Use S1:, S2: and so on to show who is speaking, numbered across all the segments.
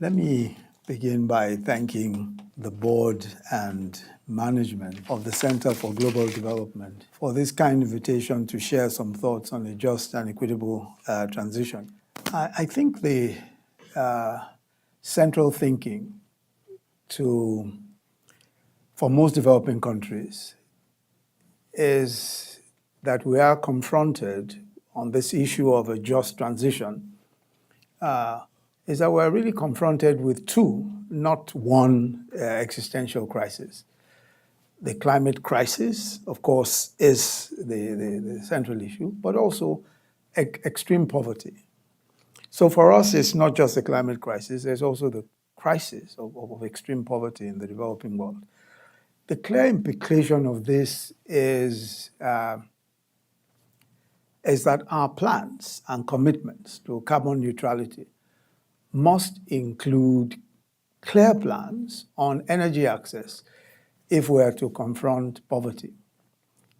S1: Let me begin by thanking the board and management of the Center for Global Development for this kind invitation to share some thoughts on a just and equitable transition. I think the central thinking for most developing countries is that we are confronted on this issue of a just transition, is that we're really confronted with two, not one, existential crisis. The climate crisis, of course, is the central issue, but also extreme poverty. So for us, it's not just the climate crisis, there's also the crisis of extreme poverty in the developing world. The clear implication of this is that our plans and commitments to carbon neutrality must include clear plans on energy access if we are to confront poverty.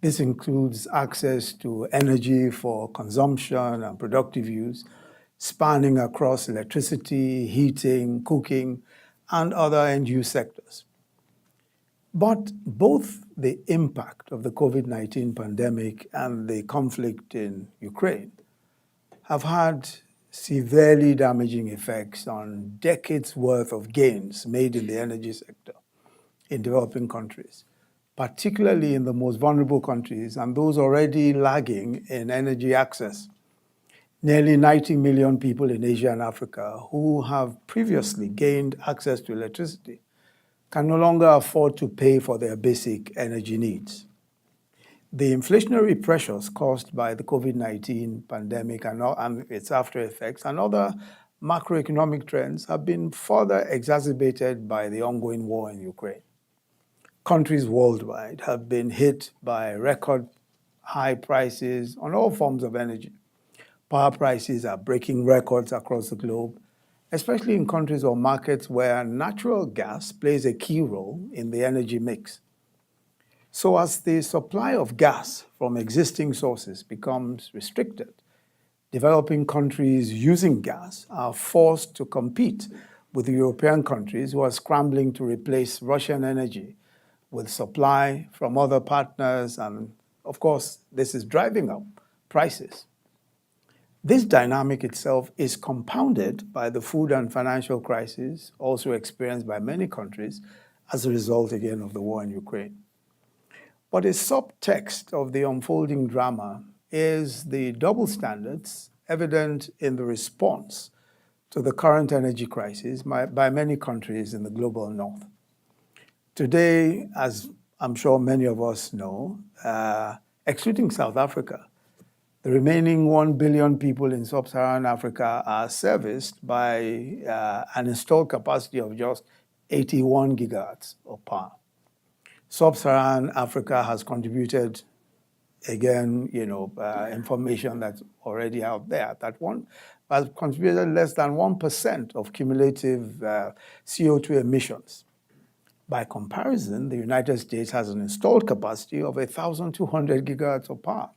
S1: This includes access to energy for consumption and productive use, spanning across electricity, heating, cooking, and other end-use sectors. But both the impact of the COVID-19 pandemic and the conflict in Ukraine have had severely damaging effects on decades' worth of gains made in the energy sector in developing countries, particularly in the most vulnerable countries and those already lagging in energy access. Nearly 90 million people in Asia and Africa who have previously gained access to electricity can no longer afford to pay for their basic energy needs. The inflationary pressures caused by the COVID-19 pandemic and its after effects and other macroeconomic trends have been further exacerbated by the ongoing war in Ukraine. Countries worldwide have been hit by record high prices on all forms of energy. Power prices are breaking records across the globe, especially in countries or markets where natural gas plays a key role in the energy mix. So as the supply of gas from existing sources becomes restricted, developing countries using gas are forced to compete with European countries who are scrambling to replace Russian energy with supply from other partners, and of course, this is driving up prices. This dynamic itself is compounded by the food and financial crisis also experienced by many countries as a result, again, of the war in Ukraine. But a subtext of the unfolding drama is the double standards evident in the response to the current energy crisis by many countries in the global north. Today, as I'm sure many of us know, excluding South Africa, the remaining 1 billion people in sub-Saharan Africa are serviced by an installed capacity of just 81 gigawatts of power. Sub-Saharan Africa has contributed, again, information that's already out there, has contributed less than 1% of cumulative CO2 emissions. By comparison, the United States has an installed capacity of 1,200 gigawatts of power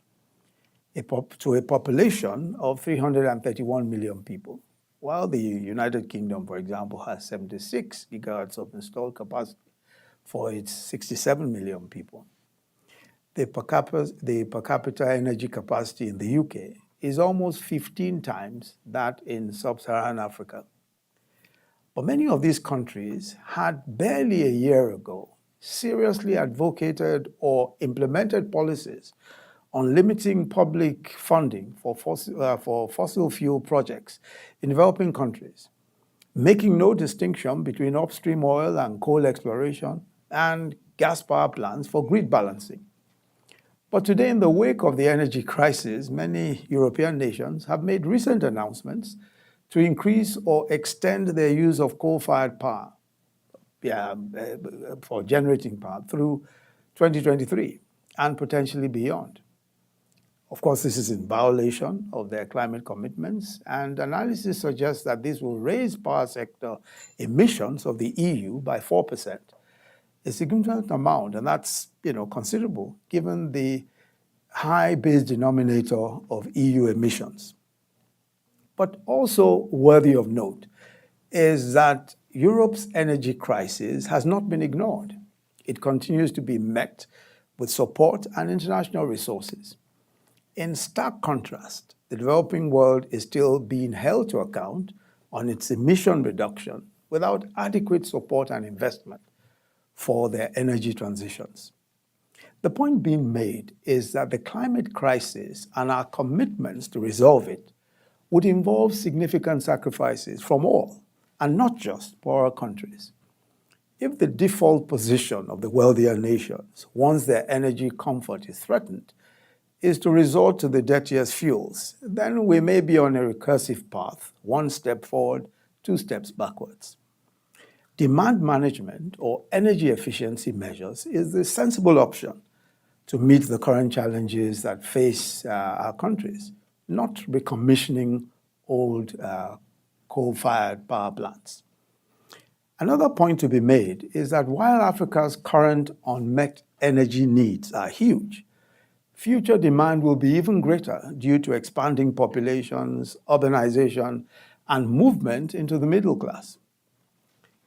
S1: to a population of 331 million people, while the United Kingdom, for example, has 76 gigawatts of installed capacity for its 67 million people. The per capita energy capacity in the UK is almost 15 times that in sub-Saharan Africa. But many of these countries had barely a year ago seriously advocated or implemented policies on limiting public funding for fossil fuel projects in developing countries, making no distinction between upstream oil and coal exploration and gas power plants for grid balancing. But today, in the wake of the energy crisis, many European nations have made recent announcements to increase or extend their use of coal-fired power for generating power through 2023 and potentially beyond. Of course, this is in violation of their climate commitments, and analysis suggests that this will raise power sector emissions of the EU by 4%, a significant amount, and that's considerable given the high base denominator of EU emissions. But also worthy of note is that Europe's energy crisis has not been ignored. It continues to be met with support and international resources. In stark contrast, the developing world is still being held to account on its emission reduction without adequate support and investment for their energy transitions. The point being made is that the climate crisis and our commitments to resolve it would involve significant sacrifices from all, and not just poorer countries. If the default position of the wealthier nations, once their energy comfort is threatened, is to resort to the dirtiest fuels, then we may be on a recursive path, one step forward, two steps backwards. Demand management or energy efficiency measures is the sensible option to meet the current challenges that face our countries, not recommissioning old coal-fired power plants. Another point to be made is that while Africa's current unmet energy needs are huge, future demand will be even greater due to expanding populations, urbanization, and movement into the middle class.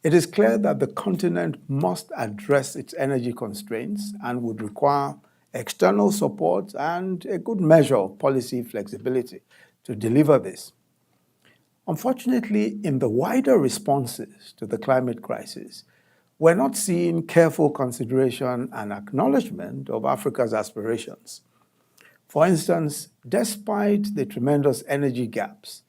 S1: It is clear that the continent must address its energy constraints and would require external support and a good measure of policy flexibility to deliver this. Unfortunately, in the wider responses to the climate crisis, we're not seeing careful consideration and acknowledgement of Africa's aspirations. For instance, despite the tremendous energy gaps,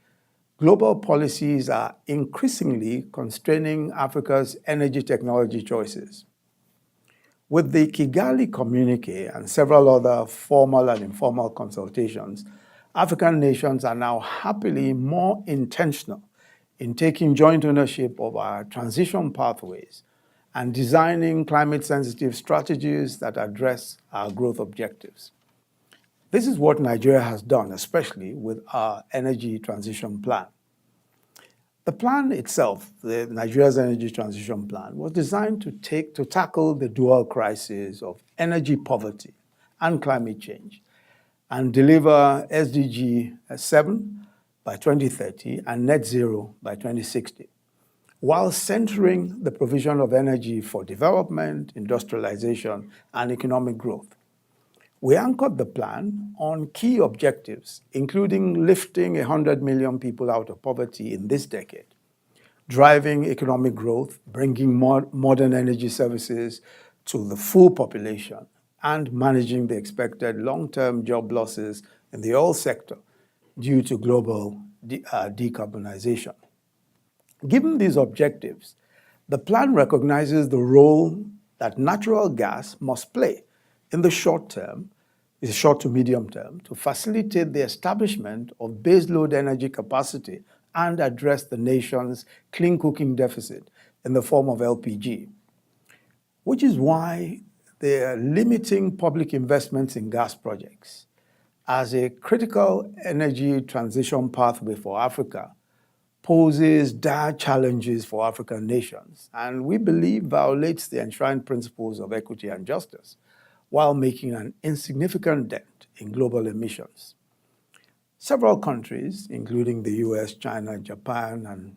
S1: global policies are increasingly constraining Africa's energy technology choices. With the Kigali Communique and several other formal and informal consultations, African nations are now happily more intentional in taking joint ownership of our transition pathways and designing climate-sensitive strategies that address our growth objectives. This is what Nigeria has done, especially with our energy transition plan. The plan itself, the Nigeria's energy transition plan, was designed to tackle the dual crisis of energy poverty and climate change and deliver SDG 7 by 2030 and net zero by 2060, while centering the provision of energy for development, industrialization, and economic growth. We anchored the plan on key objectives, including lifting 100 million people out of poverty in this decade, driving economic growth, bringing modern energy services to the full population, and managing the expected long-term job losses in the oil sector due to global decarbonization. Given these objectives, the plan recognizes the role that natural gas must play in the short to medium term, to facilitate the establishment of baseload energy capacity and address the nation's clean cooking deficit in the form of LPG, which is why they are limiting public investments in gas projects as a critical energy transition pathway for Africa poses dire challenges for African nations, and we believe violates the enshrined principles of equity and justice, while making an insignificant dent in global emissions. Several countries, including the US, China, Japan, and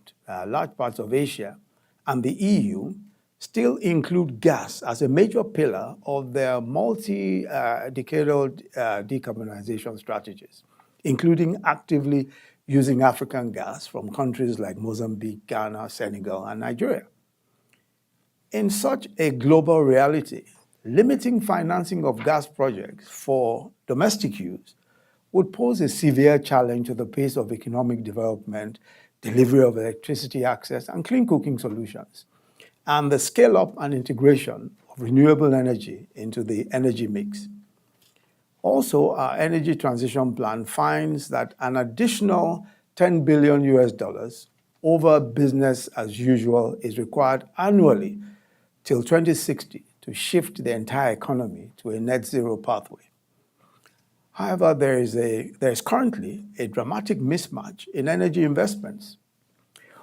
S1: large parts of Asia, and the EU, still include gas as a major pillar of their multi-decadal decarbonization strategies, including actively using African gas from countries like Mozambique, Ghana, Senegal, and Nigeria. In such a global reality, limiting financing of gas projects for domestic use would pose a severe challenge to the pace of economic development, delivery of electricity access, and clean cooking solutions, and the scale-up and integration of renewable energy into the energy mix. Also, our energy transition plan finds that an additional $10 billion over business as usual is required annually till 2060 to shift the entire economy to a net zero pathway. However, there is currently a dramatic mismatch in energy investments.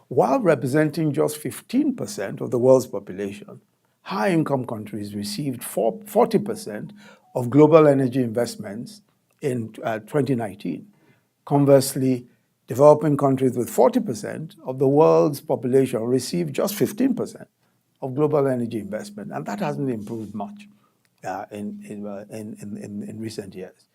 S1: While representing just 15% of the world's population, high-income countries received 40% of global energy investments in 2019. Conversely, Developing countries with 40% of the world's population receive just 15% of global energy investment, and that hasn't improved much in recent years.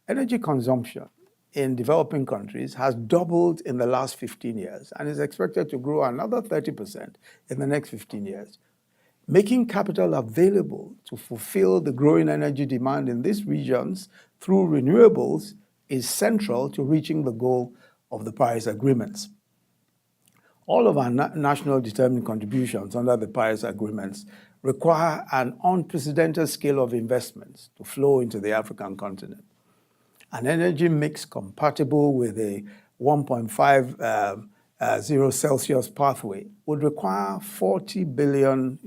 S1: Energy consumption in developing countries has doubled in the last 15 years and is expected to grow another 30% in the next 15 years. Making capital available to fulfill the growing energy demand in these regions through renewables is central to reaching the goal of the Paris Agreements. All of our national determined contributions under the Paris Agreements require an unprecedented scale of investments to flow into the African continent. An energy mix compatible with a 1.50 Celsius pathway would require $40 billion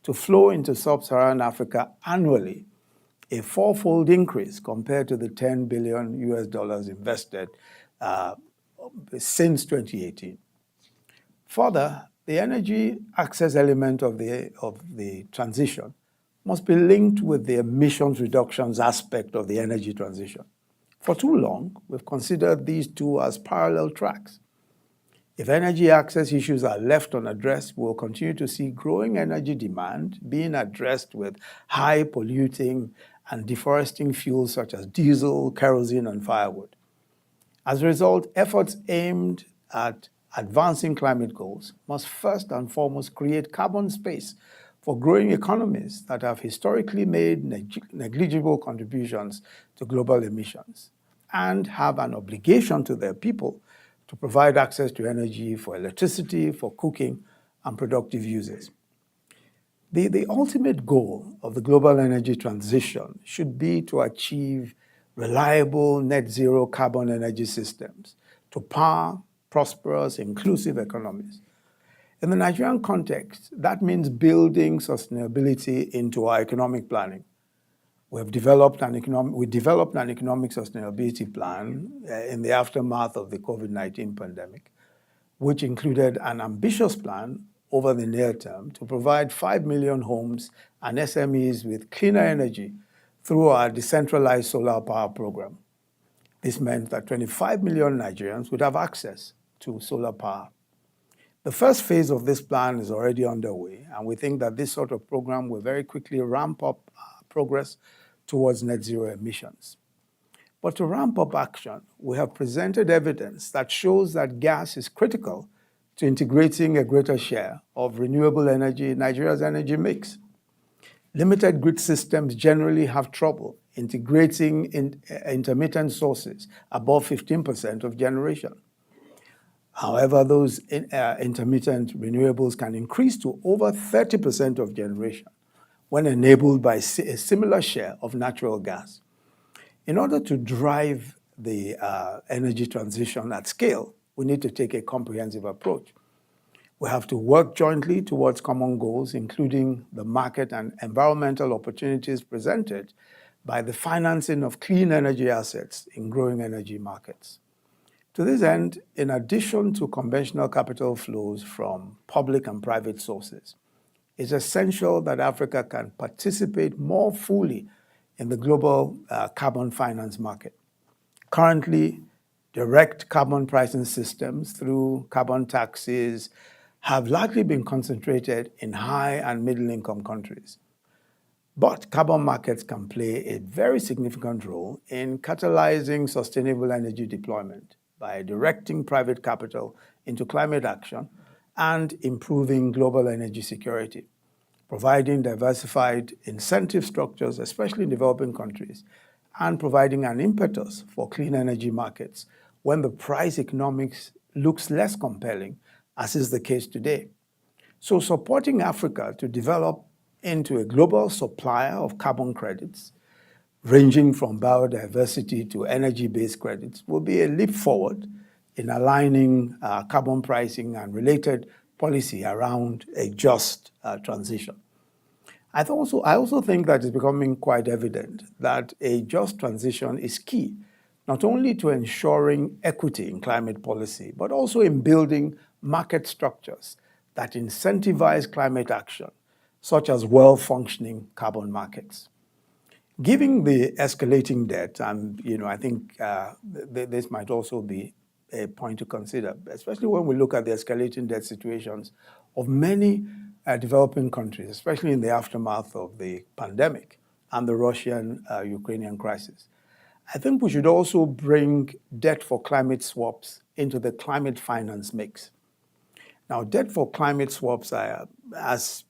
S1: to flow into sub-Saharan Africa annually, a fourfold increase compared to the $10 billion invested since 2018. Further, the energy access element of the transition must be linked with the emissions reductions aspect of the energy transition. For too long, we've considered these two as parallel tracks. If energy access issues are left unaddressed, we'll continue to see growing energy demand being addressed with high polluting and deforesting fuels such as diesel, kerosene, and firewood. As a result, efforts aimed at advancing climate goals must first and foremost create carbon space for growing economies that have historically made negligible contributions to global emissions and have an obligation to their people to provide access to energy for electricity, for cooking, and productive uses. The ultimate goal of the global energy transition should be to achieve reliable net zero carbon energy systems to power prosperous, inclusive economies. In the Nigerian context, that means building sustainability into our economic planning. We developed an economic sustainability plan in the aftermath of the COVID-19 pandemic, which included an ambitious plan over the near term to provide 5 million homes and SMEs with cleaner energy through our decentralized solar power program. This meant that 25 million Nigerians would have access to solar power. The first phase of this plan is already underway, and we think that this sort of program will very quickly ramp up progress towards net zero emissions. But to ramp up action, we have presented evidence that shows that gas is critical to integrating a greater share of renewable energy in Nigeria's energy mix. Limited grid systems generally have trouble integrating intermittent sources above 15% of generation. However, those intermittent renewables can increase to over 30% of generation when enabled by a similar share of natural gas. In order to drive the energy transition at scale, we need to take a comprehensive approach. We have to work jointly towards common goals, including the market and environmental opportunities presented by the financing of clean energy assets in growing energy markets. To this end, in addition to conventional capital flows from public and private sources, it's essential that Africa can participate more fully in the global carbon finance market. Currently, direct carbon pricing systems through carbon taxes have largely been concentrated in high and middle-income countries. But carbon markets can play a very significant role in catalyzing sustainable energy deployment by directing private capital into climate action and improving global energy security, providing diversified incentive structures, especially in developing countries, and providing an impetus for clean energy markets when the price economics looks less compelling, as is the case today. So supporting Africa to develop into a global supplier of carbon credits, ranging from biodiversity to energy-based credits, will be a leap forward in aligning carbon pricing and related policy around a just transition. I also think that it's becoming quite evident that a just transition is key, not only to ensuring equity in climate policy, but also in building market structures that incentivize climate action, such as well-functioning carbon markets. Given the escalating debt, and I think this might also be a point to consider, especially when we look at the escalating debt situations of many developing countries, especially in the aftermath of the pandemic and the Russian-Ukrainian crisis. I think we should also bring debt for climate swaps into the climate finance mix. Now, debt for climate swaps, as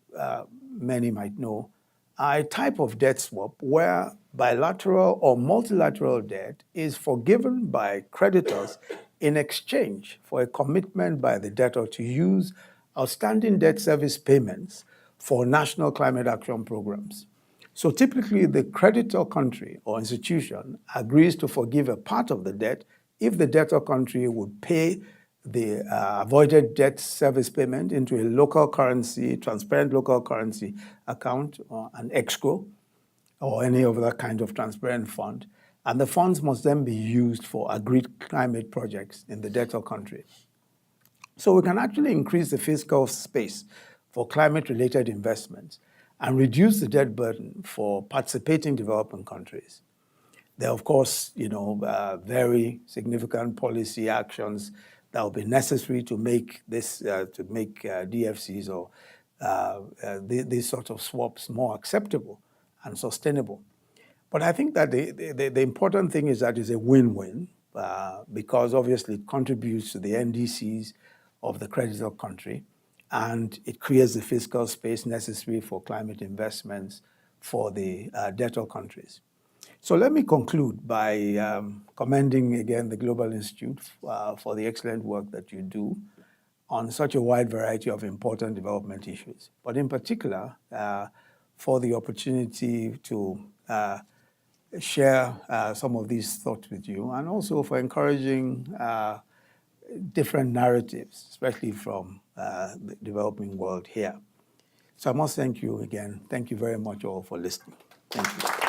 S1: many might know, are a type of debt swap where bilateral or multilateral debt is forgiven by creditors in exchange for a commitment by the debtor to use outstanding debt service payments for national climate action programs. So typically, the creditor country or institution agrees to forgive a part of the debt if the debtor country would pay the avoided debt service payment into a local currency, transparent local currency account or an escrow or any other kind of transparent fund. And the funds must then be used for agreed climate projects in the debtor country. So we can actually increase the fiscal space for climate-related investments and reduce the debt burden for participating developing countries. There are, of course, very significant policy actions that will be necessary to make this, DFCs or these sort of swaps more acceptable and sustainable. But I think that the important thing is that it's a win-win because obviously it contributes to the NDCs of the creditor country, and it creates the fiscal space necessary for climate investments for the debtor countries. So let me conclude by commending again the Global Institute for the excellent work that you do on such a wide variety of important development issues, but in particular for the opportunity to share some of these thoughts with you, and also for encouraging different narratives, especially from the developing world here. So I must thank you again. Thank you very much all for listening. Thank you.